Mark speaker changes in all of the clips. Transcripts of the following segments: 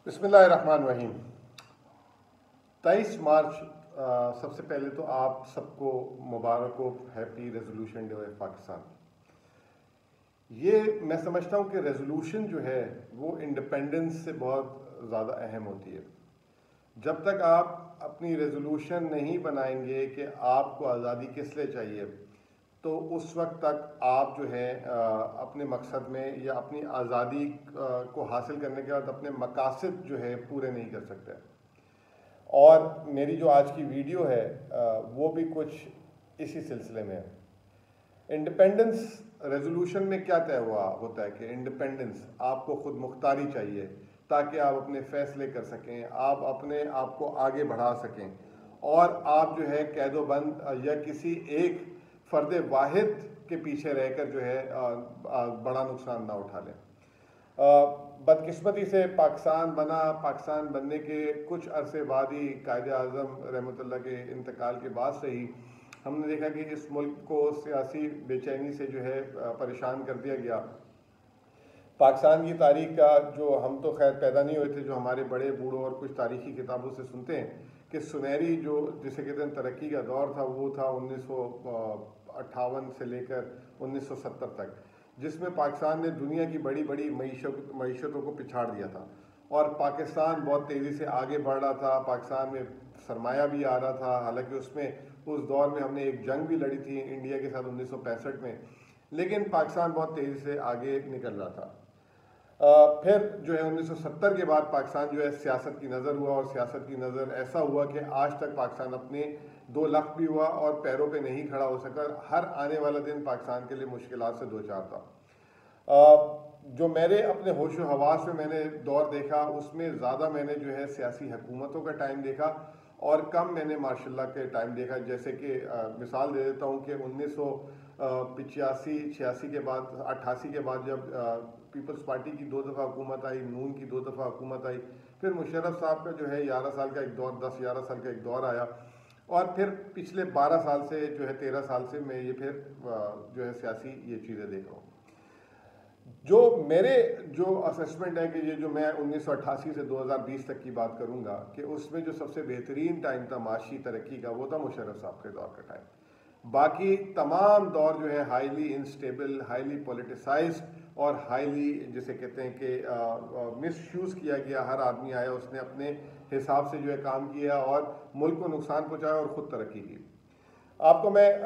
Speaker 1: बिस्मिल्लाहिर्रहमानिर्रहीम। 23 मार्च सबसे पहले तो आप सबको मुबारक हो, happy resolution day of Pakistan. ये मैं समझता हूँ कि रेजोल्यूशन जो है वो इंडिपेंडेंस से बहुत ज़्यादा अहम होती है। जब तक आप अपनी रेजोल्यूशन नहीं बनाएंगे कि आपको आज़ादी किस लिए चाहिए, तो उस वक्त तक आप जो है अपने मकसद में या अपनी आज़ादी को हासिल करने के बाद अपने मकासद जो है पूरे नहीं कर सकते। और मेरी जो आज की वीडियो है वो भी कुछ इसी सिलसिले में है। इंडिपेंडेंस रेजोल्यूशन में क्या तय हुआ होता है कि इंडिपेंडेंस आपको खुद मुख्तारी चाहिए ताकि आप अपने फैसले कर सकें, आप अपने आप को आगे बढ़ा सकें और आप जो है कैदोबंद या किसी एक फ़र्द वाहिद के पीछे रहकर जो है बड़ा नुकसान ना उठा लें। बदकिस्मती से पाकिस्तान बना। पाकिस्तान बनने के कुछ अरसे बाद ही कायद-ए-आज़म रहमतुल्लाह के इंतकाल के बाद से ही हमने देखा कि इस मुल्क को सियासी बेचैनी से जो है परेशान कर दिया गया। पाकिस्तान की तारीख का जो हम तो खैर पैदा नहीं हुए थे, जो हमारे बड़े बूढ़ों और कुछ तारीखी किताबों से सुनते हैं कि सुनहरी जो जिसे कहते हैं तरक्की का दौर था, वो था 1958 से लेकर 1970 तक, जिसमें पाकिस्तान ने दुनिया की बड़ी बड़ी मईशतों को पिछाड़ दिया था और पाकिस्तान बहुत तेज़ी से आगे बढ़ रहा था। पाकिस्तान में सरमाया भी आ रहा था। हालांकि उस दौर में हमने एक जंग भी लड़ी थी इंडिया के साथ 1965 में, लेकिन पाकिस्तान बहुत तेज़ी से आगे निकल रहा था। फिर जो है 1970 के बाद पाकिस्तान जो है सियासत की नज़र हुआ और सियासत की नज़र ऐसा हुआ कि आज तक पाकिस्तान अपने 2 लाख भी हुआ और पैरों पे नहीं खड़ा हो सका। हर आने वाला दिन पाकिस्तान के लिए मुश्किलात से दो चार था। जो मेरे अपने होशो हवास में मैंने दौर देखा, उसमें ज़्यादा मैंने जो है सियासी हुकूमतों का टाइम देखा और कम मैंने माशाल्लाह के टाइम देखा। जैसे कि मिसाल दे देता हूँ कि 1985-86 के बाद 88 के बाद जब पीपल्स पार्टी की 2 दफ़ा हुकूमत आई, नून की 2 दफ़ा हुकूमत आई, फिर मुशर्रफ साहब का जो है 11 साल का एक दौर, 10-11 साल का एक दौर आया और फिर पिछले 12 साल से जो है 13 साल से मैं ये फिर जो है सियासी ये चीज़ें देख रहा हूँ। जो मेरे जो असेसमेंट है कि ये जो मैं 1988 से 2020 तक की बात करूंगा कि उसमें जो सबसे बेहतरीन टाइम था माशी तरक्की का, वो था मुशर्रफ साहब के दौर का टाइम। बाकी तमाम दौर जो है हाईली इनस्टेबल, हाईली पॉलिटिसाइज्ड और हाईली जिसे कहते हैं कि मिसयूज़ किया गया। हर आदमी आया, उसने अपने हिसाब से जो है काम किया और मुल्क को नुकसान पहुँचाया और ख़ुद तरक्की की। आपको मैं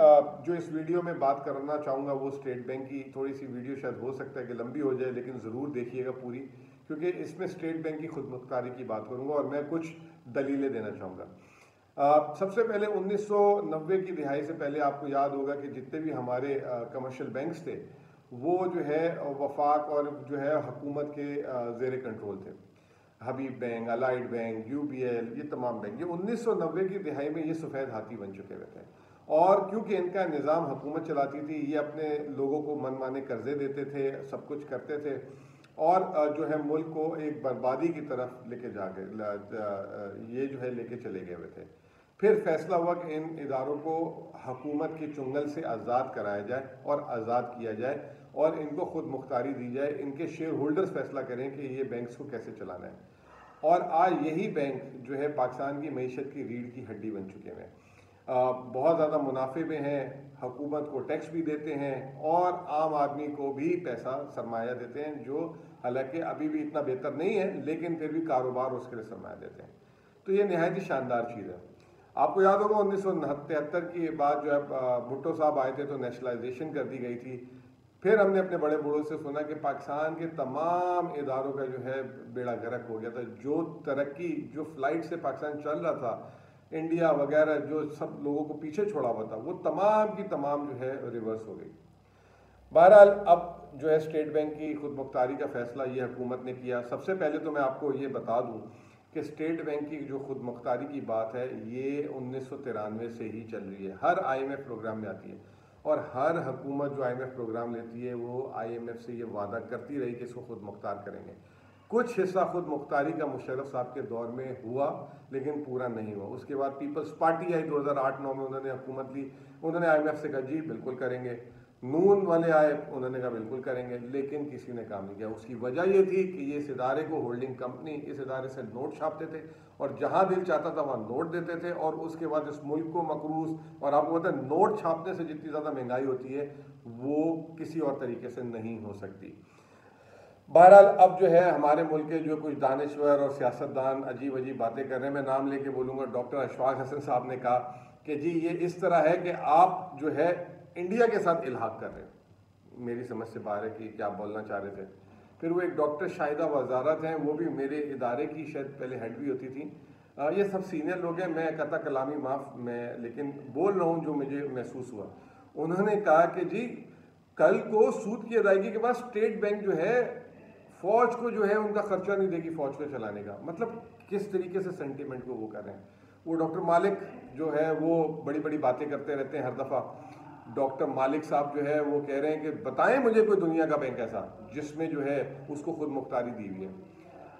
Speaker 1: जो इस वीडियो में बात करना चाहूँगा वो स्टेट बैंक की। थोड़ी सी वीडियो शायद हो सकता है कि लंबी हो जाए, लेकिन ज़रूर देखिएगा पूरी, क्योंकि इसमें स्टेट बैंक की खुद मुख्तारी की बात करूँगा और मैं कुछ दलीलें देना चाहूँगा। सबसे पहले 1990 की दिहाई से पहले आपको याद होगा कि जितने भी हमारे कमर्शियल बैंक्स थे वो जो है वफाक और जो है हुकूमत के ज़ेर कंट्रोल थे। हबीब बैंक, अलाइड बैंक, UBL, ये तमाम बैंक ये 1990 की दिहाई में ये सफ़ेद हाथी बन चुके हुए थे। और क्योंकि इनका निज़ाम हुकूमत चलाती थी, ये अपने लोगों को मनमाने कर्जे देते थे, सब कुछ करते थे और जो है मुल्क को एक बर्बादी की तरफ लेके ये जो है लेके चले गए हुए थे। फिर फैसला हुआ कि इन इदारों को हुकूमत के चुंगल से आज़ाद कराया जाए और आज़ाद किया जाए और इनको खुद मुख्तारी दी जाए। इनके शेयर होल्डर्स फैसला करें कि ये बैंक्स को कैसे चलाना है। और आज यही बैंक जो है पाकिस्तान की मईशत की रीढ़ की हड्डी बन चुके हैं। बहुत ज़्यादा मुनाफे में हैं, हुकूमत को टैक्स भी देते हैं और आम आदमी को भी पैसा सरमाया देते हैं, जो हालांकि अभी भी इतना बेहतर नहीं है, लेकिन फिर भी कारोबार उसके लिए सरमाया देते हैं। तो ये नहायत ही शानदार चीज़ है। आपको याद होगा 1973 के बाद जो है भुट्टो साहब आए थे तो नेशनलाइजेशन कर दी गई थी। फिर हमने अपने बड़े बूढ़ों से सुना कि पाकिस्तान के तमाम इदारों का जो है बेड़ा गर्क हो गया था। जो तरक्की, जो फ्लाइट से पाकिस्तान चल रहा था, इंडिया वगैरह जो सब लोगों को पीछे छोड़ा हुआ था, वो तमाम की तमाम जो है रिवर्स हो गई। बहरहाल अब जो है स्टेट बैंक की खुद मुख्तारी का फैसला ये हुकूमत ने किया। सबसे पहले तो मैं आपको ये बता दूं कि स्टेट बैंक की जो खुद मुख्तारी की बात है ये 1993 से ही चल रही है। हर IMF प्रोग्राम में आती है और हर हुकूमत जो IMF प्रोग्राम लेती है वो IMF से ये वादा करती रही कि इसको खुद मुख्तार करेंगे। कुछ हिस्सा खुद मुख्तारी का मुशर्रफ साहब के दौर में हुआ, लेकिन पूरा नहीं हुआ। उसके बाद पीपल्स पार्टी आई 2008-9 में, उन्होंने हुकूमत ली, उन्होंने IMF से कहा जी बिल्कुल करेंगे। नून वाले आए, उन्होंने कहा बिल्कुल करेंगे, लेकिन किसी ने काम नहीं किया। उसकी वजह ये थी कि ये इस इदारे को होल्डिंग कंपनी इस इदारे से नोट छापते थे और जहां दिल चाहता था वहां नोट देते थे, और उसके बाद इस मुल्क को मकरूज, और आपको पता है नोट छापने से जितनी ज़्यादा महंगाई होती है वो किसी और तरीके से नहीं हो सकती। बहरहाल अब जो है हमारे मुल्क के जो कुछ दानश्वर और सियासतदान अजीब अजीब बातें कर रहे हैं, मैं नाम लेके बोलूँगा, डॉक्टर अशफाक हसन साहब ने कहा कि जी ये इस तरह है कि आप जो है इंडिया के साथ इल्हाक कर रहे हैं। मेरी समझ से बाहर है कि क्या बोलना चाह रहे थे। फिर वो एक डॉक्टर शाहिदा वजारत हैं, वो भी मेरे इदारे की शायद पहले हेड भी होती थी। ये सब सीनियर लोग हैं, मैं कहता कलामी माफ़ मैं, लेकिन बोल रहा हूँ जो मुझे महसूस हुआ। उन्होंने कहा कि जी कल को सूद की अदायगी के बाद स्टेट बैंक जो है फौज को जो है उनका खर्चा नहीं देगी फौज को चलाने का। मतलब किस तरीके से सेंटीमेंट को वो कर रहे हैं। वो डॉक्टर मालिक जो है वो बड़ी बड़ी बातें करते रहते हैं हर दफ़ा। डॉक्टर मालिक साहब जो है वो कह रहे हैं कि बताएं मुझे कोई दुनिया का बैंक ऐसा जिसमें जो है उसको खुद मुख्तारी दी हुई है।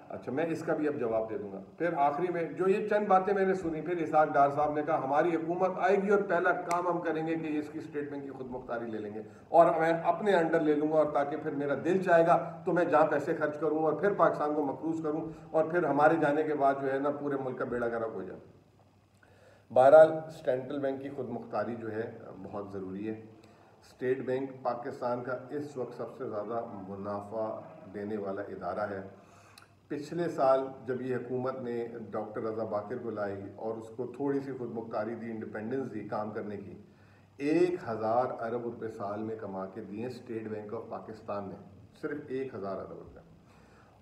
Speaker 1: अच्छा, मैं इसका भी अब जवाब दे दूंगा। फिर आखिरी में जो ये चंद बातें मैंने सुनी, फिर इसहाक डार साहब ने कहा हमारी हुकूमत आएगी और पहला काम हम करेंगे कि इसकी स्टेट बैंक की खुद मुख्तारी ले लेंगे और मैं अपने अंडर ले लूंगा, और ताकि फिर मेरा दिल चाहेगा तो मैं जहाँ पैसे खर्च करूँ और फिर पाकिस्तान को मकरूज करूँ, और फिर हमारे जाने के बाद जो है ना पूरे मुल्क का बेड़ा गर्क हो जाए। बहरहाल सेंट्रल बैंक की खुद मुख्तारी जो है बहुत ज़रूरी है। स्टेट बैंक पाकिस्तान का इस वक्त सबसे ज़्यादा मुनाफा देने वाला इदारा है। पिछले साल जब ये हुकूमत ने डॉक्टर रज़ा बाकिर को लाई और उसको थोड़ी सी खुद मुख्तारी दी, इंडिपेंडेंस दी काम करने की, 1000 अरब रुपए साल में कमा के दिए स्टेट बैंक ऑफ पाकिस्तान ने, सिर्फ 1000 अरब रुपए।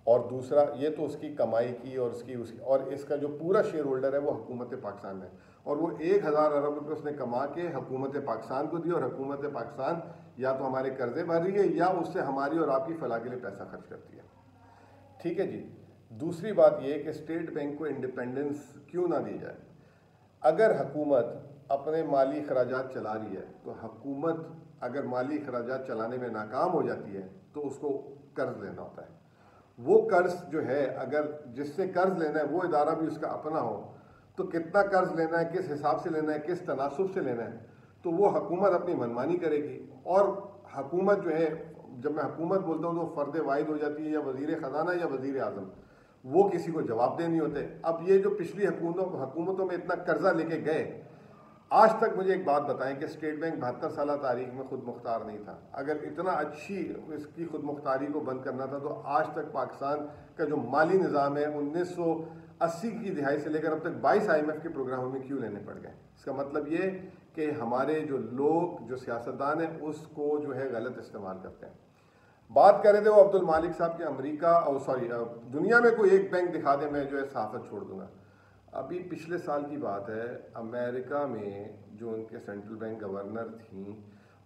Speaker 1: और दूसरा ये तो उसकी कमाई की और उसकी और इसका जो पूरा शेयर होल्डर है वो हुकूमत पाकिस्तान है, और वो 1000 अरब रुपए उसने कमा के हुकूमत पाकिस्तान को दी, और हुकूमत पाकिस्तान या तो हमारे कर्जे भर रही है या उससे हमारी और आपकी फलाह के लिए पैसा खर्च करती है। ठीक है जी। दूसरी बात यह कि स्टेट बैंक को इंडिपेंडेंस क्यों ना दी जाए। अगर हुकूमत अपने माली खराजात चला रही है तो हुकूमत अगर माली खराजात चलाने में नाकाम हो जाती है तो उसको कर्ज लेना होता है। वो कर्ज जो है अगर जिससे कर्ज लेना है वो इदारा भी उसका अपना हो तो कितना कर्ज लेना है, किस हिसाब से लेना है, किस तनासुब से लेना है, तो वो हुकूमत अपनी मनमानी करेगी। और हुकूमत जो है, जब मैं हुकूमत बोलता हूँ तो फ़र्द वाहिद हो जाती है या वज़ीर ख़जाना या वज़ीर आज़म, वो किसी को जवाबदेह नहीं होते। अब ये जो पिछली हुकूमतों में इतना कर्जा लेके गए, आज तक मुझे एक बात बताएं कि स्टेट बैंक 72 साल तारीख में खुद मुख्तार नहीं था। अगर इतना अच्छी इसकी खुद मुख्तारी को बंद करना था तो आज तक पाकिस्तान का जो माली निज़ाम है 1980 की दिहाई से लेकर अब तक 22 IMF के प्रोग्रामों में क्यों लेने पड़ गए। इसका मतलब ये कि हमारे जो लोग जो सियासतदान हैं उसको जो है गलत इस्तेमाल करते हैं। बात करें थे वो अब्दुल मालिक साहब के अमेरिका और दुनिया में कोई एक बैंक दिखा दे, मैं जो है सहाफत छोड़ दूंगा। अभी पिछले साल की बात है, अमेरिका में जो उनके सेंट्रल बैंक गवर्नर थी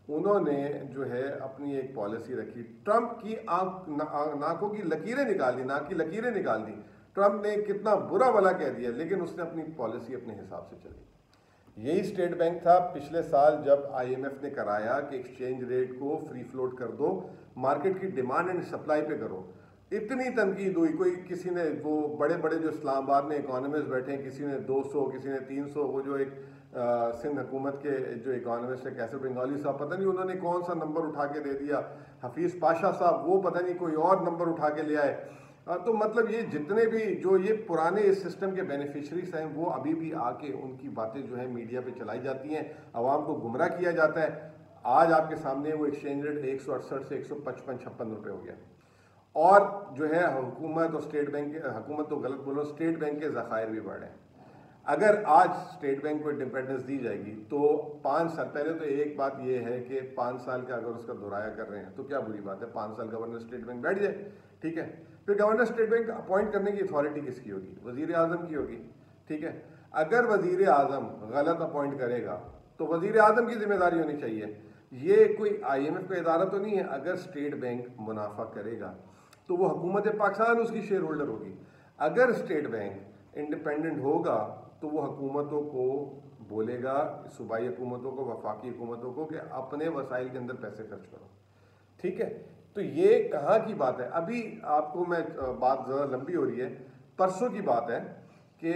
Speaker 1: उन्होंने जो है अपनी एक पॉलिसी रखी, ट्रंप की नाकों की लकीरें निकाल दी, नाक की लकीरें निकाल दी। ट्रंप ने कितना बुरा भला कह दिया, लेकिन उसने अपनी पॉलिसी अपने हिसाब से चली। यही स्टेट बैंक था पिछले साल जब IMF ने कराया कि एक्सचेंज रेट को फ्री फ्लोट कर दो, मार्केट की डिमांड एंड सप्लाई पे करो। इतनी तनकीद हुई, कोई किसी ने वो बड़े बड़े जो इस्लामाबाद में इकोनॉमिस्ट बैठे हैं, किसी ने 200 किसी ने 300, वो जो एक सिंध हुकूमत के जो इकोनॉमिस्ट है कैसर बंगाली साहब, पता नहीं उन्होंने कौन सा नंबर उठा के दे दिया, हफीज़ पाशा साहब वो पता नहीं कोई और नंबर उठा के ले आए। तो मतलब ये जितने भी जो ये पुराने इस सिस्टम के बेनिफिशरीज हैं वो अभी भी आके उनकी बातें जो है मीडिया पे चलाई जाती हैं, आवाम को गुमराह किया जाता है। आज आपके सामने वो एक्सचेंज रेट 168 से 155-56 रुपये हो गया। और जो है हुकूमत और स्टेट बैंक के, हुकूमत तो गलत बोलो, स्टेट बैंक के ज़खायर भी बढ़े हैं। अगर आज स्टेट बैंक को इंडिपेंडेंस दी जाएगी तो 5 साल पहले, तो एक बात यह है कि 5 साल का अगर उसका दोहराया कर रहे हैं तो क्या बुरी बात है, 5 साल गवर्नर स्टेट बैंक बैठ जाए, ठीक है। फिर गवर्नर स्टेट बैंक अपॉइंट करने की अथॉरिटी किसकी होगी, वज़ीर आज़म की होगी, ठीक है। अगर वज़ीर आज़म गलत अपॉइंट करेगा तो वज़ीर आज़म की जिम्मेदारी होनी चाहिए, ये कोई IMF का इदारा तो नहीं है। अगर स्टेट बैंक मुनाफा करेगा तो वो हुकूमत पाकिस्तान उसकी शेयर होल्डर होगी। अगर स्टेट बैंक इंडिपेंडेंट होगा तो वो हुकूमतों को बोलेगा, सूबाई हुकूमतों को, वफाकी हुकूमतों को, कि अपने वसाइल के अंदर पैसे खर्च करो, ठीक है। तो ये कहाँ की बात है। अभी आपको मैं बात ज़रा लंबी हो रही है, परसों की बात है कि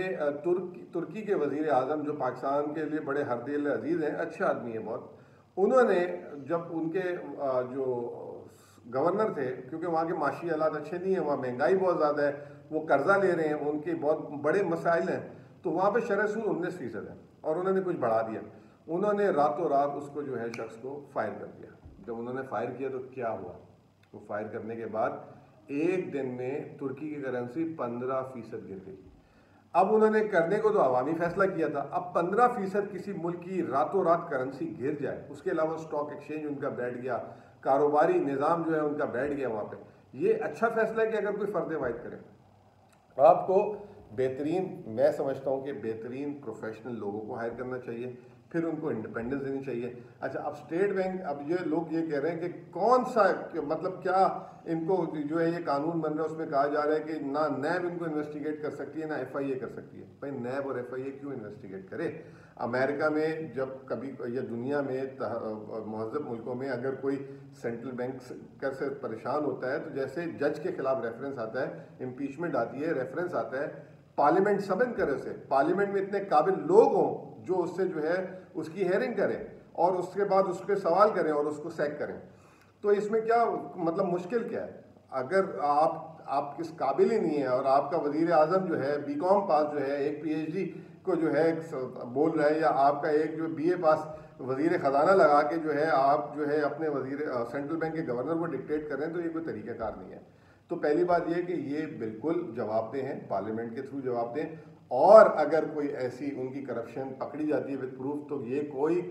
Speaker 1: तुर्की के वज़ीर आज़म जो पाकिस्तान के लिए बड़े हरदिल अजीज़ हैं, अच्छे आदमी है बहुत, उन्होंने जब उनके जो गवर्नर थे, क्योंकि वहाँ के माशी हालात अच्छे नहीं है, वहाँ महंगाई बहुत ज़्यादा है, वो कर्जा ले रहे हैं, उनके बहुत बड़े मसाइल हैं, तो वहाँ पे शरह सूद 19% है और उन्होंने कुछ बढ़ा दिया। उन्होंने रातों रात उसको जो है शख्स को फायर कर दिया। जब उन्होंने फायर किया तो क्या हुआ, वो फायर करने के बाद एक दिन में तुर्की की करेंसी 15% गिर गई। अब उन्होंने करने को तो अवामी फैसला किया था, अब 15% किसी मुल्क की रातों रात करेंसी गिर जाए, उसके अलावा स्टॉक एक्सचेंज उनका बैठ गया, कारोबारी निज़ाम जो है उनका बैठ गया वहाँ पे, ये अच्छा फैसला है कि अगर कोई फ़र्द वाहिद करे। आपको बेहतरीन, मैं समझता हूँ कि बेहतरीन प्रोफेशनल लोगों को हायर करना चाहिए, फिर उनको इंडिपेंडेंस देनी चाहिए। अच्छा, अब स्टेट बैंक, अब ये लोग ये कह रहे हैं कि कौन सा मतलब क्या इनको जो है ये कानून बन रहा है उसमें कहा जा रहा है कि ना नैब इनको इन्वेस्टिगेट कर सकती है ना FIA कर सकती है। भाई नैब और FIA क्यों इन्वेस्टिगेट करे? अमेरिका में जब कभी या दुनिया में महज़ब मुल्कों में अगर कोई सेंट्रल बैंक से परेशान होता है तो जैसे जज के खिलाफ रेफरेंस आता है, इम्पीचमेंट आती है, रेफरेंस आता है, पार्लियामेंट सबन करे उसे, पार्लियामेंट में इतने काबिल लोग हों जो उससे जो है उसकी हेयरिंग करें और उसके बाद उस पर सवाल करें और उसको सैक करें। तो इसमें क्या मतलब मुश्किल क्या है? अगर आप किस काबिल ही नहीं है और आपका वजीर आज़म जो है BCom पास जो है एक PhD को जो है बोल रहा है, या आपका एक जो BA पास वजीर ख़जाना लगा के जो है आप जो है अपने वजीर सेंट्रल बैंक के गवर्नर को डिक्टेट कर रहे हैं, तो ये कोई तरीक़ाकार नहीं है। तो पहली बात ये कि ये बिल्कुल जवाबदेह हैं, पार्लियामेंट के थ्रू जवाबदेह, और अगर कोई ऐसी उनकी करप्शन पकड़ी जाती है विद प्रूफ, तो ये कोई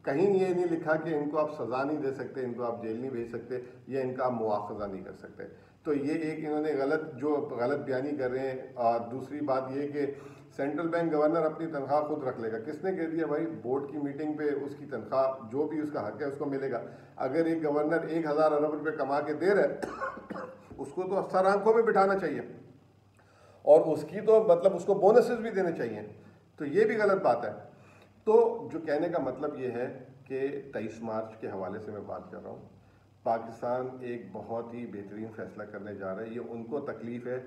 Speaker 1: कहीं ये नहीं लिखा कि इनको आप सज़ा नहीं दे सकते, इनको आप जेल नहीं भेज सकते, या इनका आप मुआवजा नहीं कर सकते। तो ये एक इन्होंने गलत बयानी कर रहे हैं। और दूसरी बात ये कि सेंट्रल बैंक गवर्नर अपनी तनख्वाह खुद रख लेगा। किसने कह दिया भाई? बोर्ड की मीटिंग पे उसकी तनख्वाह जो भी उसका हक है उसको मिलेगा। अगर एक गवर्नर 1000 अरब रुपये कमा के दे रहा है उसको तो अफसर आंखों में बिठाना चाहिए और उसकी तो मतलब उसको बोनसेस भी देने चाहिए। तो ये भी गलत बात है। तो जो कहने का मतलब ये है कि 23 मार्च के हवाले से मैं बात कर रहा हूँ, पाकिस्तान एक बहुत ही बेहतरीन फैसला करने जा रहा है। ये उनको तकलीफ़ है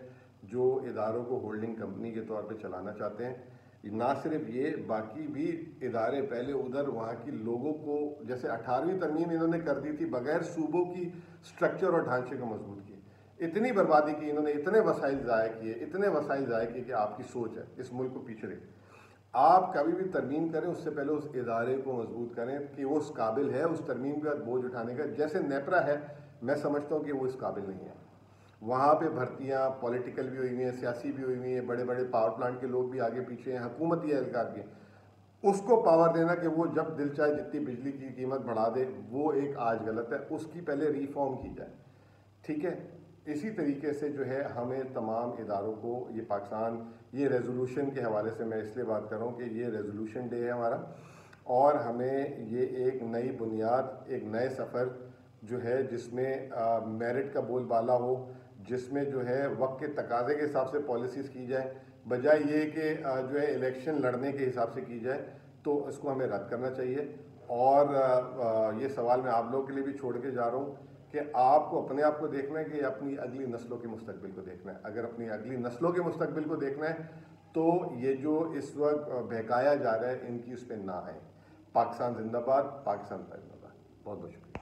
Speaker 1: जो इदारों को होल्डिंग कंपनी के तौर पे चलाना चाहते हैं। ना सिर्फ ये, बाकी भी इदारे पहले उधर वहाँ की लोगों को, जैसे 18वीं तरमीम इन्होंने कर दी थी बगैर सूबों की स्ट्रक्चर और ढांचे को मजबूत किए, इतनी बर्बादी की इन्होंने, इतने वसाइल ज़ाया किए, इतने वसाइल ज़ाया किए कि आपकी सोच है इस मुल्क को पीछे रखी। आप कभी भी तरमीम करें उससे पहले उस इदारे को मजबूत करें कि वो उस काबिल है उस तरमीम के बाद बोझ उठाने का। जैसे नेपरा है, मैं समझता हूँ कि वो इस काबिल नहीं है। वहाँ पे भर्तियाँ पॉलिटिकल भी हुई हुई हैं, सियासी भी हुई हुई हैं, बड़े बड़े पावर प्लांट के लोग भी आगे पीछे हैं, हुकूमती एहलकार भी। उसको पावर देना कि वो जब दिल चाहे जितनी बिजली की कीमत बढ़ा दे, वो एक आज गलत है। उसकी पहले रिफॉर्म की जाए, ठीक है। इसी तरीके से जो है हमें तमाम इदारों को, ये पाकिस्तान, ये रेजोल्यूशन के हवाले से मैं इसलिए बात कर रहा हूँ कि ये रेजोल्यूशन डे है हमारा, और हमें ये एक नई बुनियाद, एक नए सफ़र जो है जिसमें मेरिट का बोलबाला हो, जिसमें जो है वक्त के तकाजे के हिसाब से पॉलिसीज़ की जाए, बजाय ये कि जो है इलेक्शन लड़ने के हिसाब से की जाए। तो इसको हमें रद्द करना चाहिए। और ये सवाल मैं आप लोगों के लिए भी छोड़ के जा रहा हूँ कि आपको अपने आप को देखना है कि अपनी अगली नस्लों के मुस्तकबिल को देखना है। अगर अपनी अगली नस्लों के मुस्तकबिल को देखना है तो ये जो इस वक्त बहकाया जा रहा है इनकी उस पर ना आए। पाकिस्तान जिंदाबाद, पाकिस्तान जिंदाबाद। बहुत बहुत शुक्रिया।